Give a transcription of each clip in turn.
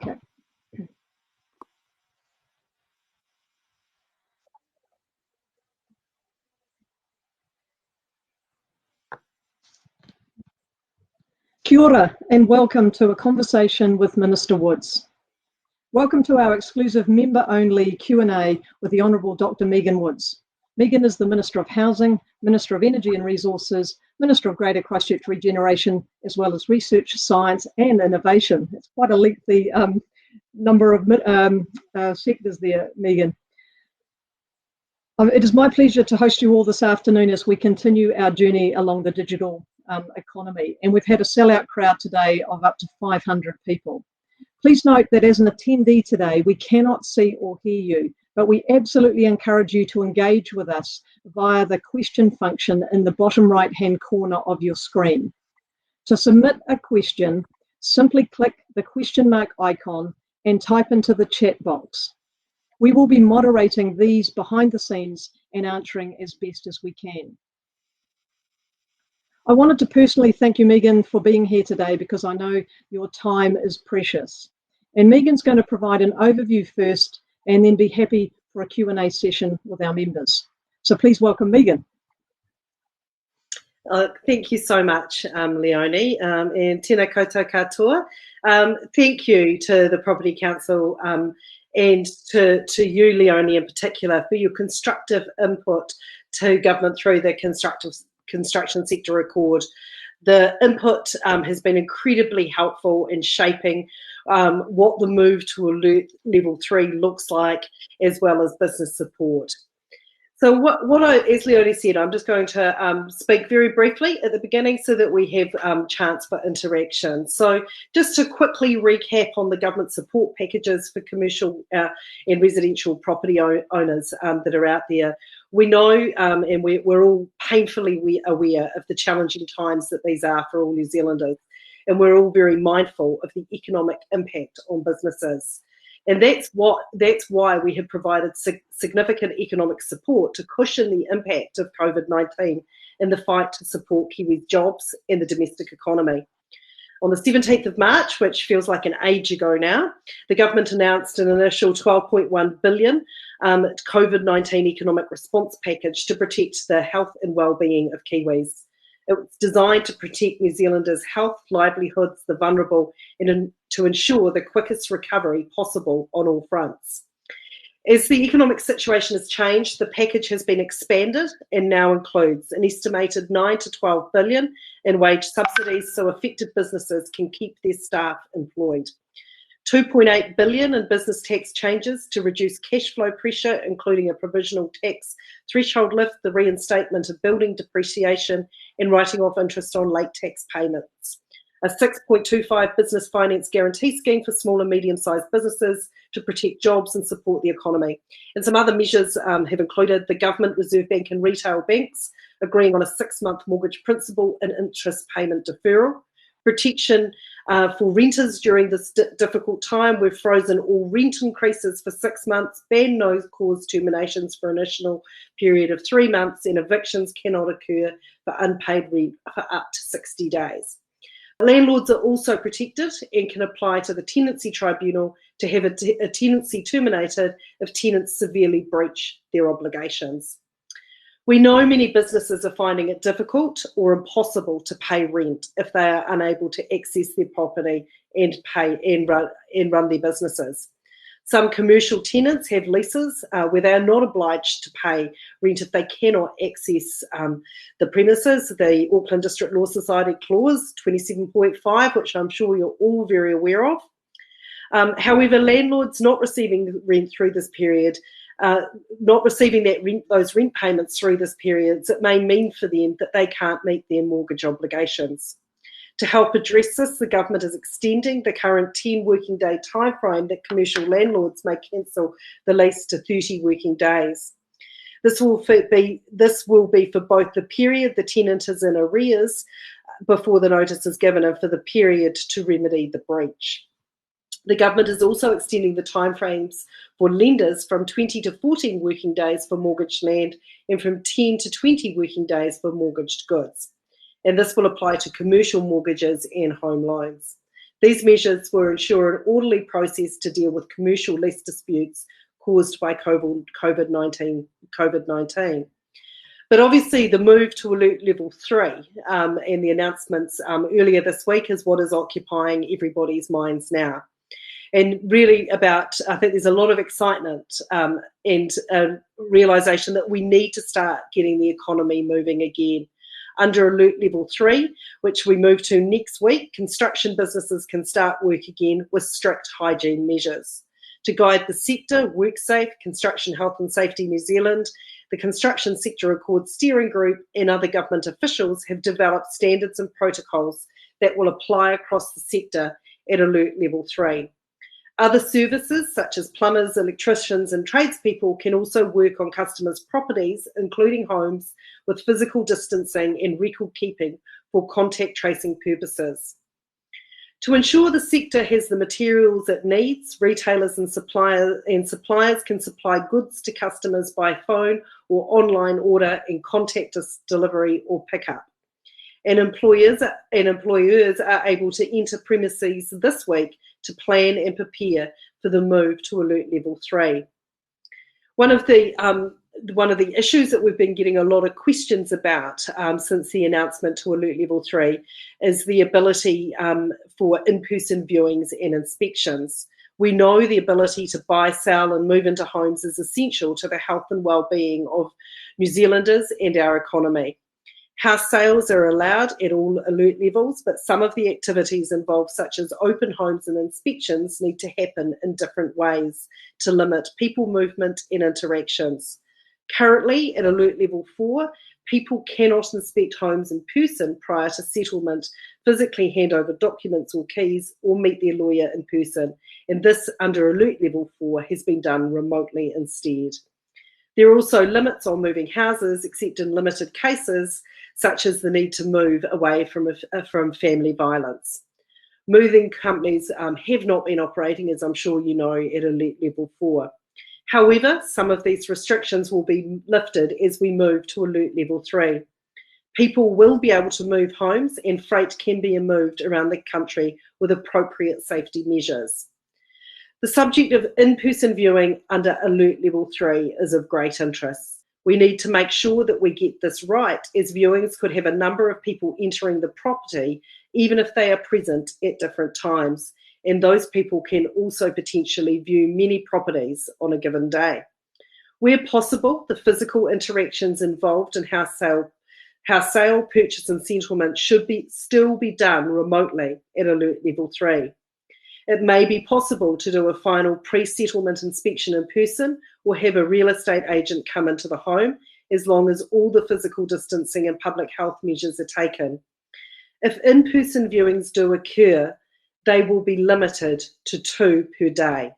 Okay. Kia ora and welcome to a conversation with Minister Woods. Welcome to our exclusive member-only Q&A with the Honourable Dr. Megan Woods. Megan is the Minister of Housing, Minister of Energy and Resources, Minister of Greater Christchurch Regeneration, as well as Research, Science and Innovation. It's quite a lengthy number of sectors there, Megan. It is my pleasure to host you all this afternoon as we continue our journey along the digital economy. And we've had a sellout crowd today of up to 500 people. Please note that as an attendee today, we cannot see or hear you, but we absolutely encourage you to engage with us via the question function in the bottom right-hand corner of your screen. To submit a question, simply click the question mark icon and type into the chat box. We will be moderating these behind the scenes and answering as best as we can. I wanted to personally thank you, Megan, for being here today because I know your time is precious. And Megan's going to provide an overview first and then be happy for a Q&A session with our members. So please welcome Megan. Thank you so much, Leonie, and tēnā koutou katoa. Thank you to the Property Council and to you, Leonie, in particular, for your constructive input to government through the construction sector accord. The input has been incredibly helpful in shaping what the move to alert level 3 looks like, as well as business support. So as Leonie said, I'm just going to speak very briefly at the beginning so that we have chance for interaction. So just to quickly recap on the government support packages for commercial and residential property owners that are out there. We know and we're all painfully aware of the challenging times that these are for all New Zealanders. And we're all very mindful of the economic impact on businesses. And that's why we have provided significant economic support to cushion the impact of COVID-19 in the fight to support Kiwis' jobs and the domestic economy. On the 17th of March, which feels like an age ago now, the government announced an initial $12.1 billion COVID-19 economic response package to protect the health and well-being of Kiwis. It was designed to protect New Zealanders' health, livelihoods, the vulnerable, and to ensure the quickest recovery possible on all fronts. As the economic situation has changed, the package has been expanded and now includes an estimated $9 to $12 billion in wage subsidies so affected businesses can keep their staff employed. $2.8 billion in business tax changes to reduce cash flow pressure, including a provisional tax threshold lift, the reinstatement of building depreciation, and writing off interest on late tax payments. A $6.25 business finance guarantee scheme for small and medium-sized businesses to protect jobs and support the economy. And some other measures have included the Government, Reserve Bank and retail banks agreeing on a 6-month mortgage principal and interest payment deferral. Protection for renters during this difficult time. We've frozen all rent increases for 6 months, banned no-cause terminations for an additional period of 3 months, and evictions cannot occur for unpaid rent for up to 60 days. Landlords are also protected and can apply to the Tenancy Tribunal to have a tenancy terminated if tenants severely breach their obligations. We know many businesses are finding it difficult or impossible to pay rent if they are unable to access their property and pay and run their businesses. Some commercial tenants have leases where they are not obliged to pay rent if they cannot access the premises. The Auckland District Law Society clause 27.5, which I'm sure you're all very aware of. However, landlords not receiving rent through this period, not receiving those rent payments through this period, it may mean for them that they can't meet their mortgage obligations. To help address this, the government is extending the current 10 working day timeframe that commercial landlords may cancel the lease to 30 working days. This will be for both the period the tenant is in arrears before the notice is given and for the period to remedy the breach. The government is also extending the timeframes for lenders from 20 to 14 working days for mortgaged land and from 10 to 20 working days for mortgaged goods. And this will apply to commercial mortgages and home loans. These measures will ensure an orderly process to deal with commercial lease disputes caused by COVID-19. But obviously the move to alert level 3 and the announcements earlier this week is what is occupying everybody's minds now. And really I think there's a lot of excitement and realisation that we need to start getting the economy moving again. Under alert level 3, which we move to next week, construction businesses can start work again with strict hygiene measures. To guide the sector, WorkSafe, Construction Health and Safety New Zealand, the Construction Sector Accord Steering Group and other government officials have developed standards and protocols that will apply across the sector at alert level 3. Other services such as plumbers, electricians and tradespeople can also work on customers' properties, including homes, with physical distancing and record keeping for contact tracing purposes. To ensure the sector has the materials it needs, retailers and suppliers can supply goods to customers by phone or online order and contactless delivery or pickup. And employers are able to enter premises this week to plan and prepare for the move to alert level 3. One of the issues that we've been getting a lot of questions about since the announcement to alert level 3 is the ability for in-person viewings and inspections. We know the ability to buy, sell and move into homes is essential to the health and well-being of New Zealanders and our economy. House sales are allowed at all alert levels, but some of the activities involved, such as open homes and inspections, need to happen in different ways to limit people movement and interactions. Currently, at alert level 4, people cannot inspect homes in person prior to settlement, physically hand over documents or keys, or meet their lawyer in person. And this, under alert level 4, has been done remotely instead. There are also limits on moving houses, except in limited cases, such as the need to move away from family violence. Moving companies have not been operating, as I'm sure you know, at alert level 4. However, some of these restrictions will be lifted as we move to alert level 3. People will be able to move homes and freight can be moved around the country with appropriate safety measures. The subject of in-person viewing under alert level 3 is of great interest. We need to make sure that we get this right, as viewings could have a number of people entering the property, even if they are present at different times. And those people can also potentially view many properties on a given day. Where possible, the physical interactions involved in house sale, purchase and settlement should still be done remotely at alert level 3. It may be possible to do a final pre-settlement inspection in person or have a real estate agent come into the home, as long as all the physical distancing and public health measures are taken. If in-person viewings do occur, they will be limited to 2 per day.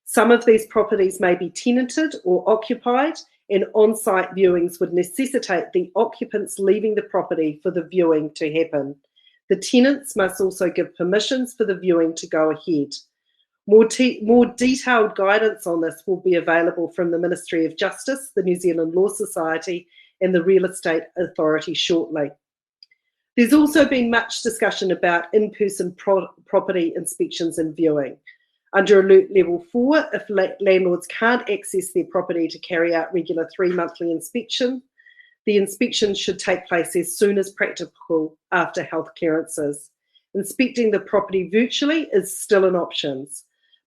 Some of these properties may be tenanted or occupied, and on-site viewings would necessitate the occupants leaving the property for the viewing to happen. The tenants must also give permissions for the viewing to go ahead. More detailed guidance on this will be available from the Ministry of Justice, the New Zealand Law Society, and the Real Estate Authority shortly. There's also been much discussion about in-person property inspections and viewing. Under alert level 4, if landlords can't access their property to carry out regular 3-monthly inspection, the inspection should take place as soon as practical after health clearances. Inspecting the property virtually is still an option,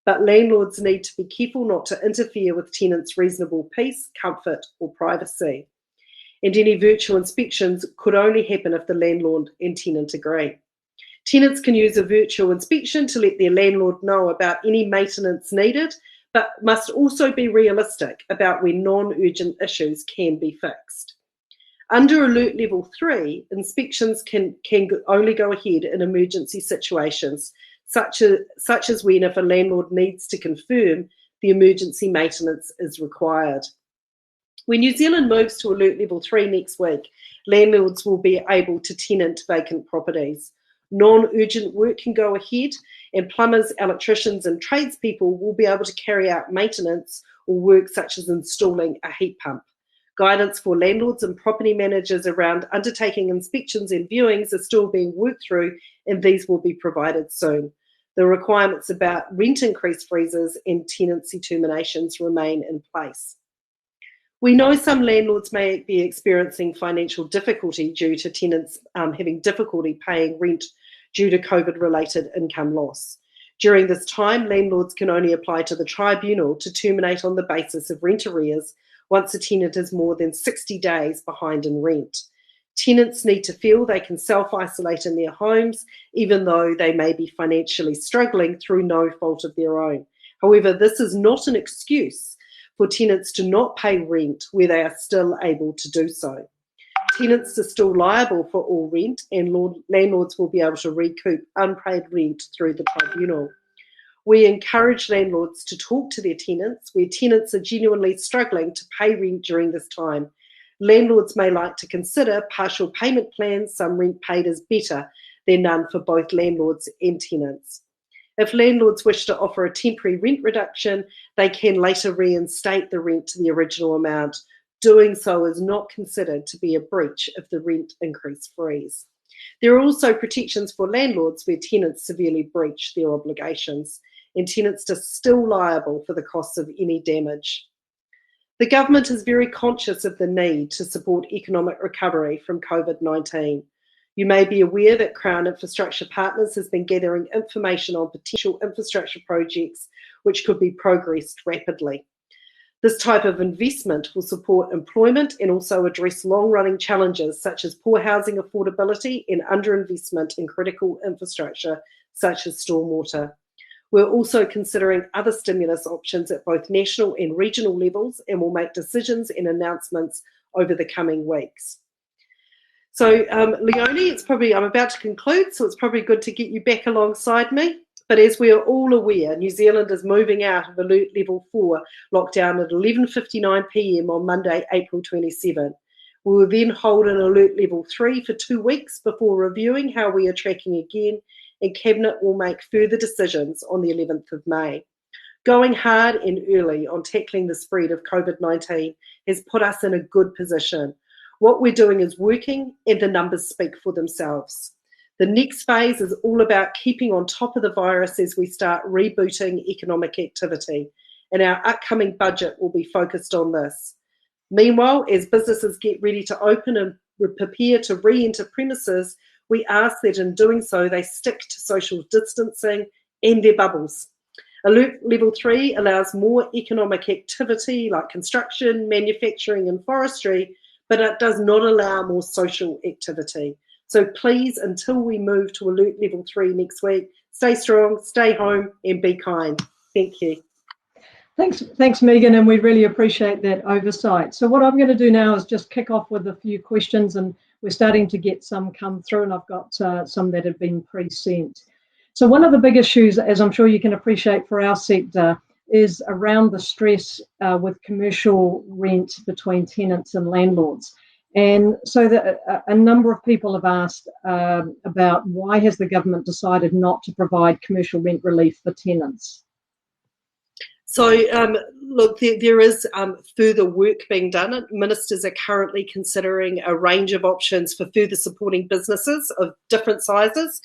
but landlords need to be careful not to interfere with tenants' reasonable peace, comfort, or privacy. And any virtual inspections could only happen if the landlord and tenant agree. Tenants can use a virtual inspection to let their landlord know about any maintenance needed, but must also be realistic about when non-urgent issues can be fixed. Under alert level 3, inspections can only go ahead in emergency situations, such as when if a landlord needs to confirm the emergency maintenance is required. When New Zealand moves to alert level 3 next week, landlords will be able to tenant vacant properties. Non-urgent work can go ahead, and plumbers, electricians and tradespeople will be able to carry out maintenance or work such as installing a heat pump. Guidance for landlords and property managers around undertaking inspections and viewings are still being worked through, and these will be provided soon. The requirements about rent increase freezes and tenancy terminations remain in place. We know some landlords may be experiencing financial difficulty due to tenants having difficulty paying rent due to COVID-related income loss. During this time, landlords can only apply to the tribunal to terminate on the basis of rent arrears once a tenant is more than 60 days behind in rent. Tenants need to feel they can self-isolate in their homes, even though they may be financially struggling through no fault of their own. However, this is not an excuse for tenants to not pay rent where they are still able to do so. Tenants are still liable for all rent, and landlords will be able to recoup unpaid rent through the tribunal. We encourage landlords to talk to their tenants where tenants are genuinely struggling to pay rent during this time. Landlords may like to consider partial payment plans. Some rent paid is better than none for both landlords and tenants. If landlords wish to offer a temporary rent reduction, they can later reinstate the rent to the original amount. Doing so is not considered to be a breach of the rent increase freeze. There are also protections for landlords where tenants severely breach their obligations, and tenants are still liable for the costs of any damage. The government is very conscious of the need to support economic recovery from COVID-19. You may be aware that Crown Infrastructure Partners has been gathering information on potential infrastructure projects which could be progressed rapidly. This type of investment will support employment and also address long-running challenges such as poor housing affordability and underinvestment in critical infrastructure such as stormwater. We're also considering other stimulus options at both national and regional levels, and will make decisions and announcements over the coming weeks. So, Leonie, I'm about to conclude, so it's probably good to get you back alongside me. But as we are all aware, New Zealand is moving out of Alert Level 4 lockdown at 11:59 p.m. on Monday, April 27. We will then hold an Alert Level 3 for 2 weeks before reviewing how we are tracking again, and Cabinet will make further decisions on the 11th of May. Going hard and early on tackling the spread of COVID-19 has put us in a good position. What we're doing is working, and the numbers speak for themselves. The next phase is all about keeping on top of the virus as we start rebooting economic activity, and our upcoming budget will be focused on this. Meanwhile, as businesses get ready to open and prepare to re-enter premises, we ask that in doing so they stick to social distancing and their bubbles. Alert Level 3 allows more economic activity like construction, manufacturing and forestry, but it does not allow more social activity. So please, until we move to Alert Level 3 next week, stay strong, stay home and be kind. Thank you. Thanks, Megan, and we really appreciate that oversight. So what I'm going to do now is just kick off with a few questions, and we're starting to get some come through, and I've got some that have been pre-sent. So one of the big issues, as I'm sure you can appreciate for our sector, is around the stress with commercial rent between tenants and landlords. And so a number of people have asked about why has the government decided not to provide commercial rent relief for tenants? So, look, there is further work being done. Ministers are currently considering a range of options for further supporting businesses of different sizes,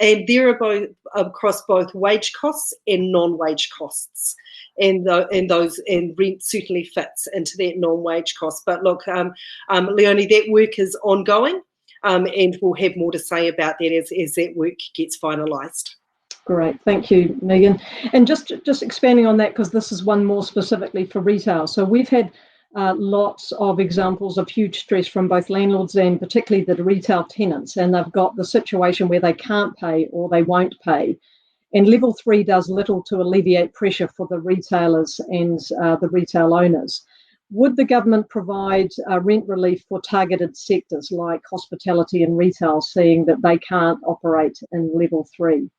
and they're both across both wage costs and non-wage costs. And rent certainly fits into that non-wage cost. But look, Leonie, that work is ongoing, and we'll have more to say about that as that work gets finalised. Great, thank you, Megan. And just expanding on that, because this is one more specifically for retail. So we've had lots of examples of huge stress from both landlords and particularly the retail tenants, and they've got the situation where they can't pay or they won't pay. And Level 3 does little to alleviate pressure for the retailers and the retail owners. Would the government provide rent relief for targeted sectors like hospitality and retail, seeing that they can't operate in Level 3?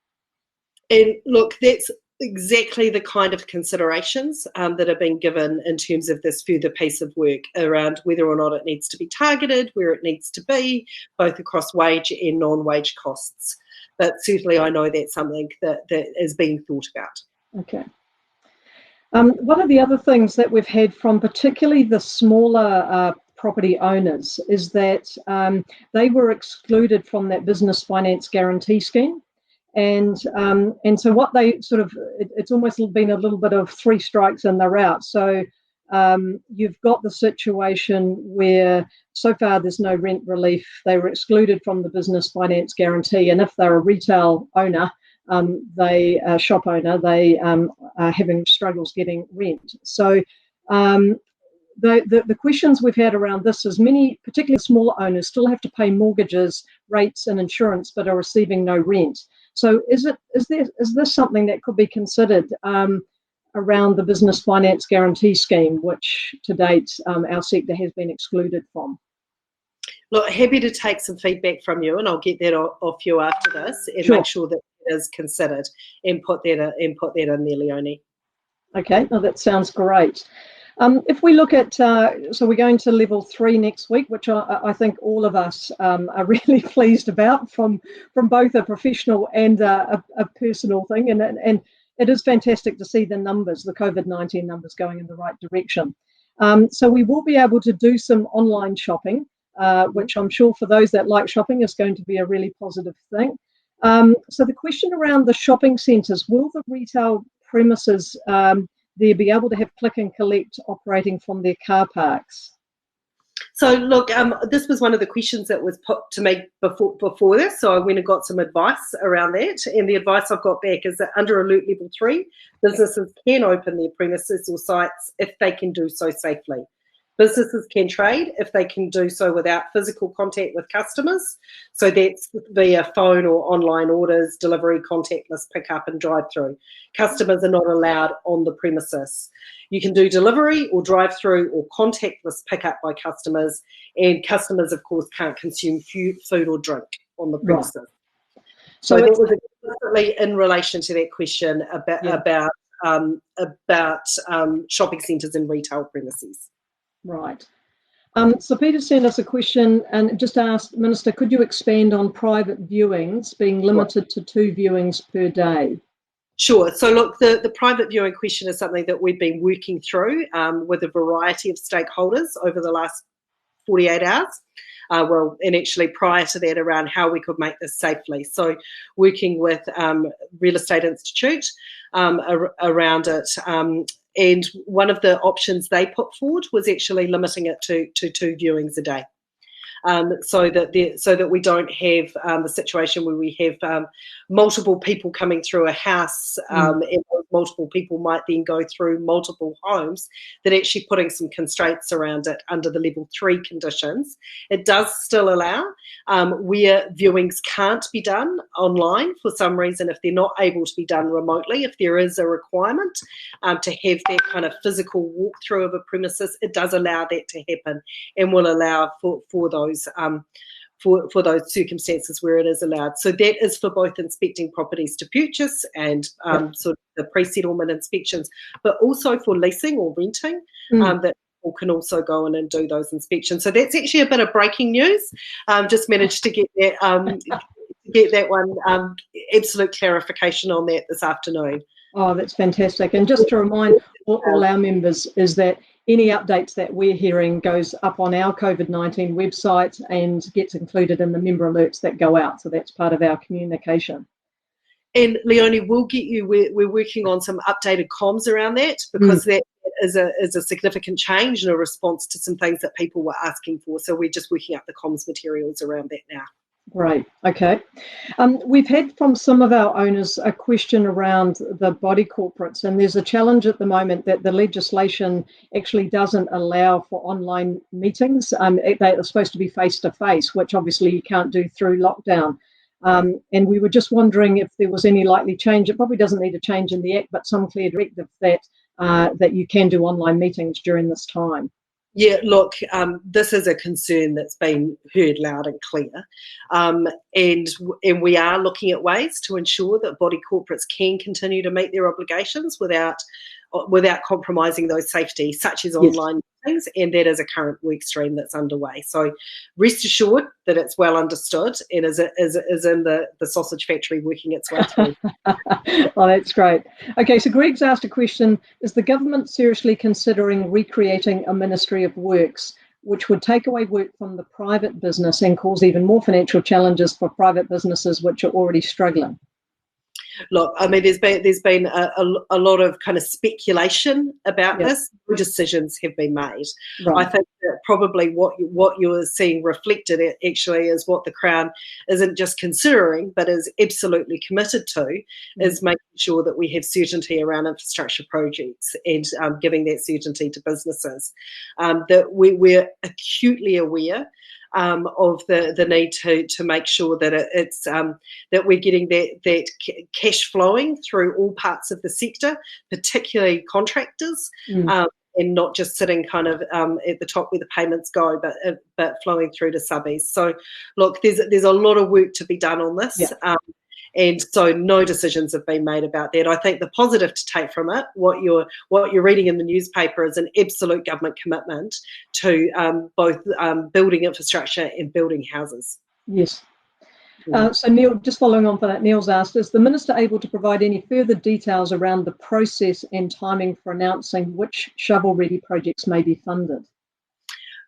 And look, that's exactly the kind of considerations that are being given in terms of this further piece of work around whether or not it needs to be targeted, where it needs to be, both across wage and non-wage costs. But certainly I know that's something that is being thought about. Okay. One of the other things that we've had from particularly the smaller property owners is that they were excluded from that business finance guarantee scheme. And so what they sort of, it's almost been a little bit of three strikes and they're out. So you've got the situation where so far there's no rent relief. They were excluded from the business finance guarantee, and if they're a retail owner, shop owner, they are having struggles getting rent. So the questions we've had around this is many, particularly small owners, still have to pay mortgages, rates, and insurance, but are receiving no rent. So is this something that could be considered around the business finance guarantee scheme, which to date our sector has been excluded from? Look, happy to take some feedback from you, and I'll get that off you after this, and Sure. make sure that it is considered, and put that in there, Leonie. Okay, no, that sounds great. If we look at, so we're going to level 3 next week, which I think all of us are really pleased about from both a professional and a personal thing. And it is fantastic to see the numbers, the COVID-19 numbers going in the right direction. So we will be able to do some online shopping, which I'm sure for those that like shopping is going to be a really positive thing. So the question around the shopping centres, will the retail premises there be able to have click and collect operating from their car parks? So look, this was one of the questions that was put to me before this, so I went and got some advice around that, and the advice I've got back is that under Alert Level 3, businesses can open their premises or sites if they can do so safely. Businesses can trade if they can do so without physical contact with customers. So that's via phone or online orders, delivery, contactless pickup and drive-through. Customers are not allowed on the premises. You can do delivery or drive-through or contactless pickup by customers, and customers, of course, can't consume food or drink on the premises. Right. So that was explicitly in relation to that question about shopping centres and retail premises. Right. So Peter sent us a question and just asked, Minister, could you expand on private viewings being limited to 2 viewings per day? Sure. So look, the private viewing question is something that we've been working through with a variety of stakeholders over the last 48 hours. And actually prior to that, around how we could make this safely. So working with Real Estate Institute around it. And one of the options they put forward was actually limiting it to 2 viewings a day. So that we don't have the situation where we have multiple people coming through a house, and multiple people might then go through multiple homes, that actually putting some constraints around it under the level 3 conditions. It does still allow where viewings can't be done online for some reason, if they're not able to be done remotely, if there is a requirement to have that kind of physical walkthrough of a premises, it does allow that to happen, and will allow for those for those circumstances where it is allowed. So that is for both inspecting properties to purchase and sort of the pre-settlement inspections, but also for leasing or renting, that people can also go in and do those inspections. So that's actually a bit of breaking news. Just managed to get that one absolute clarification on that this afternoon. Oh, that's fantastic. And just to remind all our members is that any updates that we're hearing goes up on our COVID-19 website and gets included in the member alerts that go out. So that's part of our communication. And Leonie, we'll get you, we're working on some updated comms around that, because that is a significant change and a response to some things that people were asking for. So we're just working up the comms materials around that now. Great. Okay. We've had from some of our owners a question around the body corporates, and there's a challenge at the moment that the legislation actually doesn't allow for online meetings. They are supposed to be face-to-face, which obviously you can't do through lockdown. And we were just wondering if there was any likely change. It probably doesn't need a change in the Act, but some clear directive that you can do online meetings during this time. Yeah, look, this is a concern that's been heard loud and clear, and we are looking at ways to ensure that body corporates can continue to meet their obligations without compromising those safety, such as online meetings, and that is a current work stream that's underway. So rest assured that it's well understood and is in the sausage factory working its way through. Oh, that's great. Okay, so Greg's asked a question, is the government seriously considering recreating a Ministry of Works, which would take away work from the private business and cause even more financial challenges for private businesses which are already struggling? Look, I mean, there's been a lot of kind of speculation about Yep. this. No decisions have been made. I Right. think that probably what you're seeing reflected actually is what the Crown isn't just considering, but is absolutely committed to, is making sure that we have certainty around infrastructure projects and giving that certainty to businesses. That we're acutely aware of the need to make sure that it's that we're getting that cash flowing through all parts of the sector, particularly contractors, and not just sitting kind of at the top where the payments go, but flowing through to subbies. So, look, there's a lot of work to be done on this. Yeah. And so no decisions have been made about that. I think the positive to take from it, what you're reading in the newspaper, is an absolute government commitment to both building infrastructure and building houses. Yes. So Neil, just following on for that, Neil's asked, is the Minister able to provide any further details around the process and timing for announcing which shovel-ready projects may be funded?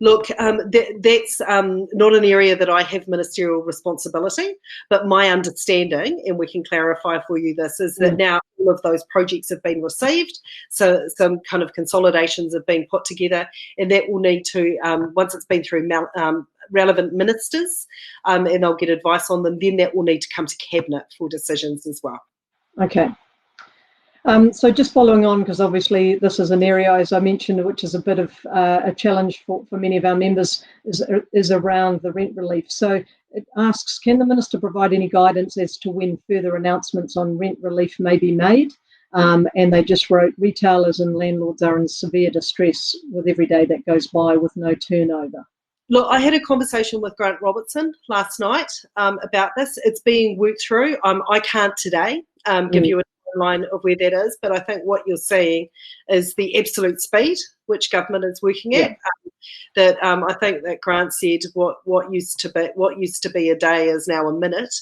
Look, that's not an area that I have ministerial responsibility, but my understanding, and we can clarify for you this, is that now all of those projects have been received, so some kind of consolidations have been put together, and that will need to, once it's been through relevant ministers and they'll get advice on them, then that will need to come to Cabinet for decisions as well. Okay. So just following on, because obviously this is an area, as I mentioned, which is a bit of a challenge for many of our members, is around the rent relief. So it asks, can the Minister provide any guidance as to when further announcements on rent relief may be made? And they just wrote, retailers and landlords are in severe distress with every day that goes by with no turnover. Look, I had a conversation with Grant Robertson last night about this. It's being worked through. I can't today give you a line of where that is, but I think what you're seeing is the absolute speed which government is working at. That I think that Grant said what used to be a day is now a minute.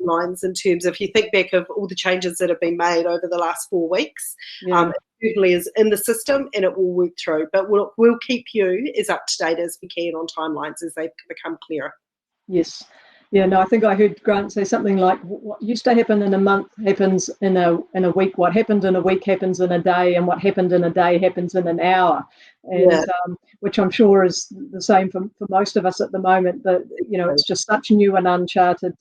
Lines in terms of, if you think back of all the changes that have been made over the last 4 weeks, it certainly is in the system and it will work through. But we'll keep you as up to date as we can on timelines as they become clearer. Yes. Yeah, no, I think I heard Grant say something like, what used to happen in a month happens in a week, what happened in a week happens in a day, and what happened in a day happens in an hour. And which I'm sure is the same for most of us at the moment, but it's just such new and uncharted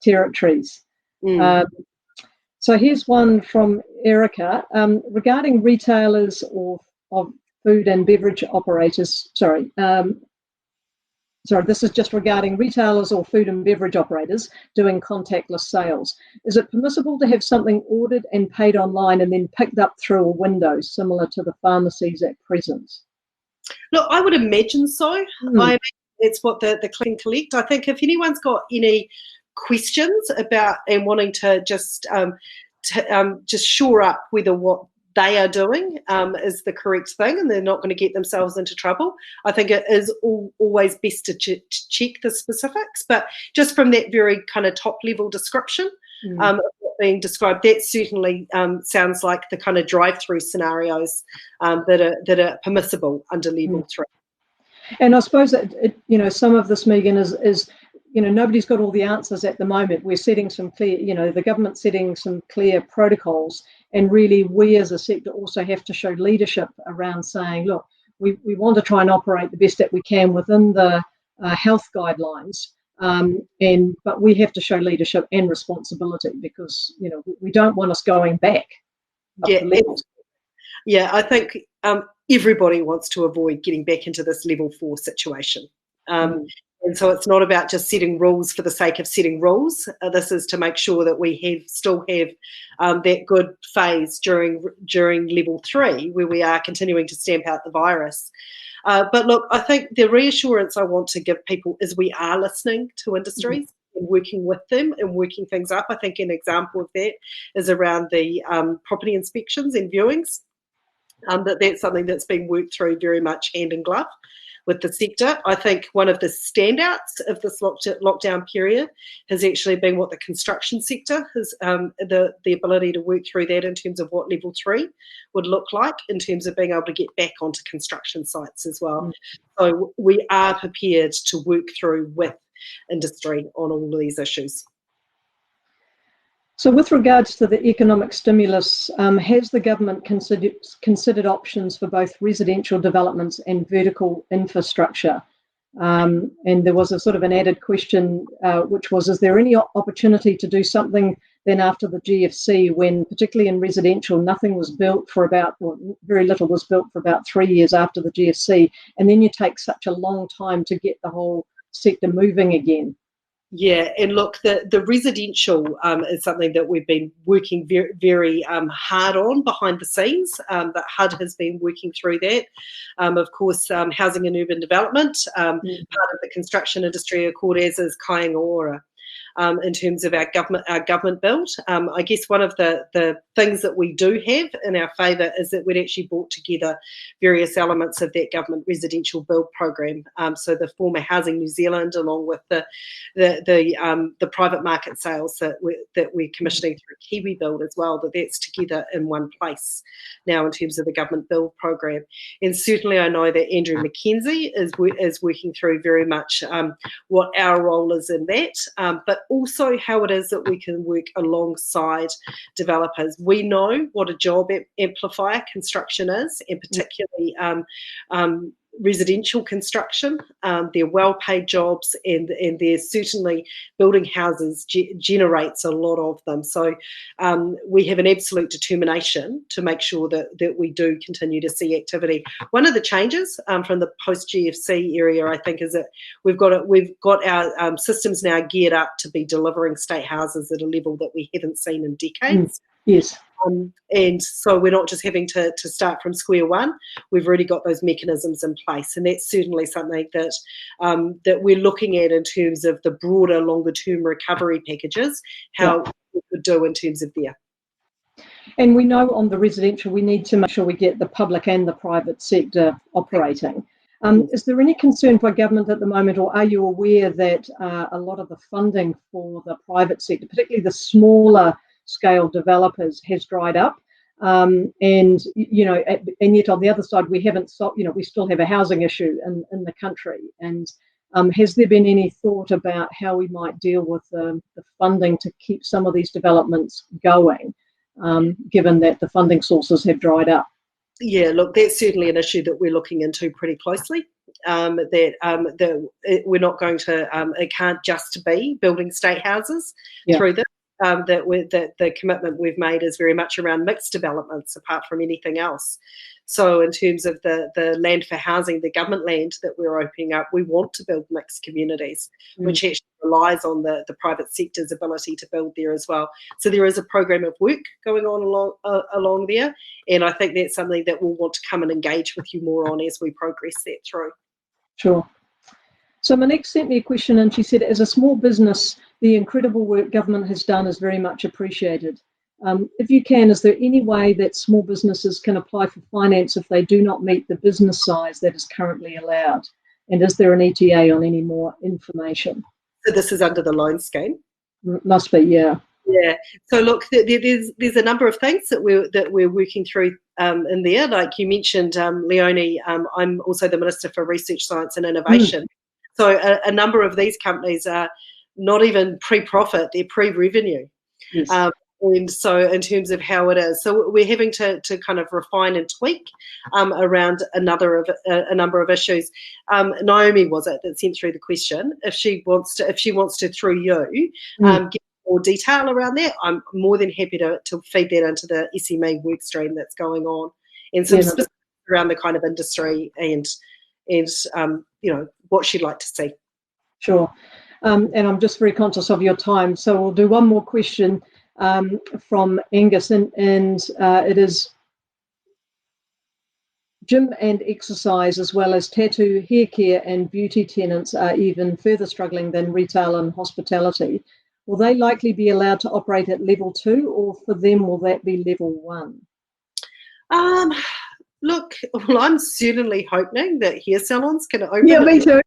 territories. So here's one from Erica regarding retailers or of food and beverage operators. This is just regarding retailers or food and beverage operators doing contactless sales. Is it permissible to have something ordered and paid online and then picked up through a window, similar to the pharmacies at present? Look, I would imagine so. I imagine it's what the click and collect. I think if anyone's got any questions about and wanting to just shore up whether what they are doing is the correct thing and they're not going to get themselves into trouble, I think it is always best to check the specifics. But just from that very kind of top level description of what being described, that certainly sounds like the kind of drive-through scenarios that are permissible under level 3. And I suppose that some of this, Megan, is nobody's got all the answers at the moment. We're setting some clear, the government's setting some clear protocols, and really we as a sector also have to show leadership around saying, look, we want to try and operate the best that we can within the health guidelines, but we have to show leadership and responsibility because, we don't want us going back up the levels. Yeah, I think everybody wants to avoid getting back into this level 4 situation. And so it's not about just setting rules for the sake of setting rules. This is to make sure that we still have that good phase during level 3 where we are continuing to stamp out the virus. But look, I think the reassurance I want to give people is we are listening to industries and working with them and working things up. I think an example of that is around the property inspections and viewings. That's something that's been worked through very much hand in glove with the sector. I think one of the standouts of this lockdown period has actually been what the construction sector has, the ability to work through that in terms of what level 3 would look like in terms of being able to get back onto construction sites as well. So we are prepared to work through with industry on all of these issues. So with regards to the economic stimulus, has the government considered options for both residential developments and vertical infrastructure? And there was a sort of an added question, which was, is there any opportunity to do something then after the GFC, when particularly in residential, nothing was built for about, well, very little was built for about 3 years after the GFC, and then you take such a long time to get the whole sector moving again? Yeah, and look, the residential is something that we've been working very, very hard on behind the scenes. That HUD has been working through that. Of course, housing and urban development, part of the construction industry, of course, is Kāinga Ora. In terms of our government build. I guess one of the things that we do have in our favour is that we'd actually brought together various elements of that government residential build program. So the former Housing New Zealand, along with the private market sales that we're commissioning through Kiwi Build as well, that's together in one place now in terms of the government build program. And certainly I know that Andrew McKenzie is working through very much what our role is in that, but also how it is that we can work alongside developers. We know what a job amplifier construction is, and particularly residential construction. They're well-paid jobs, and there's certainly building houses generates a lot of them. So we have an absolute determination to make sure that we do continue to see activity. One of the changes from the post-GFC area, I think, is that we've got our systems now geared up to be delivering state houses at a level that we haven't seen in decades. Yes. And so we're not just having to start from square one. We've already got those mechanisms in place, and that's certainly something that we're looking at in terms of the broader, longer-term recovery packages, how we could do in terms of there. And we know on the residential, we need to make sure we get the public and the private sector operating. Is there any concern by government at the moment, or are you aware that a lot of the funding for the private sector, particularly the smaller scale developers, has dried up, and yet on the other side we haven't stopped, we still have a housing issue in the country, and has there been any thought about how we might deal with the funding to keep some of these developments going, given that the funding sources have dried up? Yeah, look, that's certainly an issue that we're looking into pretty closely. We're not going to, it can't just be building state houses through this. That the commitment we've made is very much around mixed developments apart from anything else. So in terms of the land for housing, the government land that we're opening up, we want to build mixed communities, which actually relies on the private sector's ability to build there as well. So there is a program of work going on along there, and I think that's something that we'll want to come and engage with you more on as we progress that through. Sure. So Monique sent me a question, and she said, as a small business, the incredible work government has done is very much appreciated. If you can, is there any way that small businesses can apply for finance if they do not meet the business size that is currently allowed? And is there an ETA on any more information? So this is under the loan scheme? Must be, yeah. Yeah. So look, there's a number of things that we're working through in there. Like you mentioned, Leonie, I'm also the Minister for Research, Science and Innovation. So a number of these companies are not even pre-profit, they're pre-revenue. Yes. And so in terms of how it is, so we're having to kind of refine and tweak around a number of issues. Naomi was it that sent through the question. If she wants to through you, get more detail around that, I'm more than happy to feed that into the SME work stream that's going on, and some specifics around the kind of industry and what she'd like to see. Sure. And I'm just very conscious of your time, so we'll do one more question from Angus, and it is: gym and exercise, as well as tattoo, hair care and beauty tenants, are even further struggling than retail and hospitality. Will they likely be allowed to operate at level 2, or for them will that be level 1? Look, well, I'm certainly hoping that hair salons can open. Yeah, me too.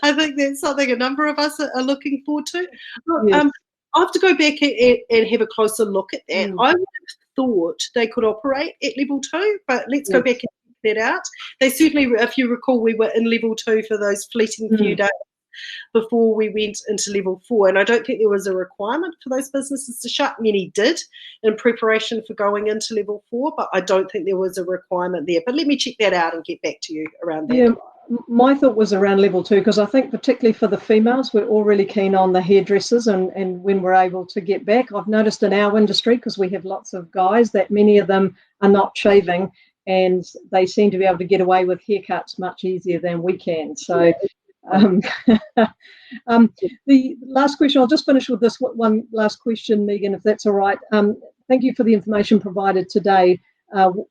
I think that's something a number of us are looking forward to. Look, yes. I have to go back and have a closer look at that. I would have thought they could operate at level 2, but let's go back and check that out. They certainly, if you recall, we were in level 2 for those fleeting few days before we went into level 4. And I don't think there was a requirement for those businesses to shut. Many did in preparation for going into level 4, but I don't think there was a requirement there. But let me check that out and get back to you around that. Yeah, my thought was around level 2, because I think particularly for the females, we're all really keen on the hairdressers and when we're able to get back. I've noticed in our industry, because we have lots of guys, that many of them are not shaving and they seem to be able to get away with haircuts much easier than we can. So the last question, I'll just finish with this one last question, Megan, if that's all right. Thank you for the information provided today.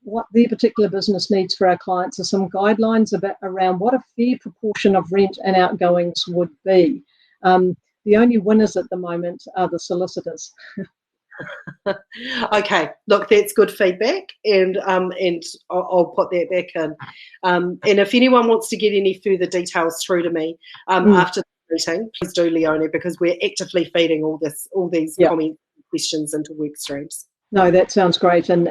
What their particular business needs for our clients are some guidelines around what a fair proportion of rent and outgoings would be. The only winners at the moment are the solicitors. Okay, look, that's good feedback, and I'll put that back in. And if anyone wants to get any further details through to me after the meeting, please do, Leonie, because we're actively feeding all these comments and questions into work streams. No, that sounds great, and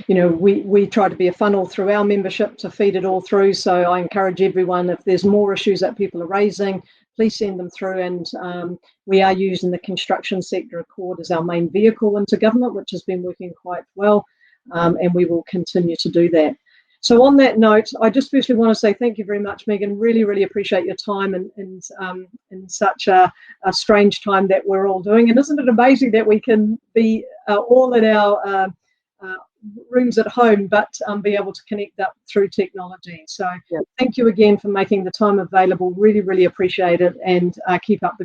you know, we try to be a funnel through our membership to feed it all through. So I encourage everyone, if there's more issues that people are raising, please send them through. And we are using the construction sector accord as our main vehicle into government, which has been working quite well, and we will continue to do that. So on that note, I just firstly want to say thank you very much, Megan. Really, really appreciate your time in such a strange time that we're all doing. And isn't it amazing that we can be all in our rooms at home, but be able to connect up through technology. So thank you again for making the time available. Really, really appreciate it, and keep up the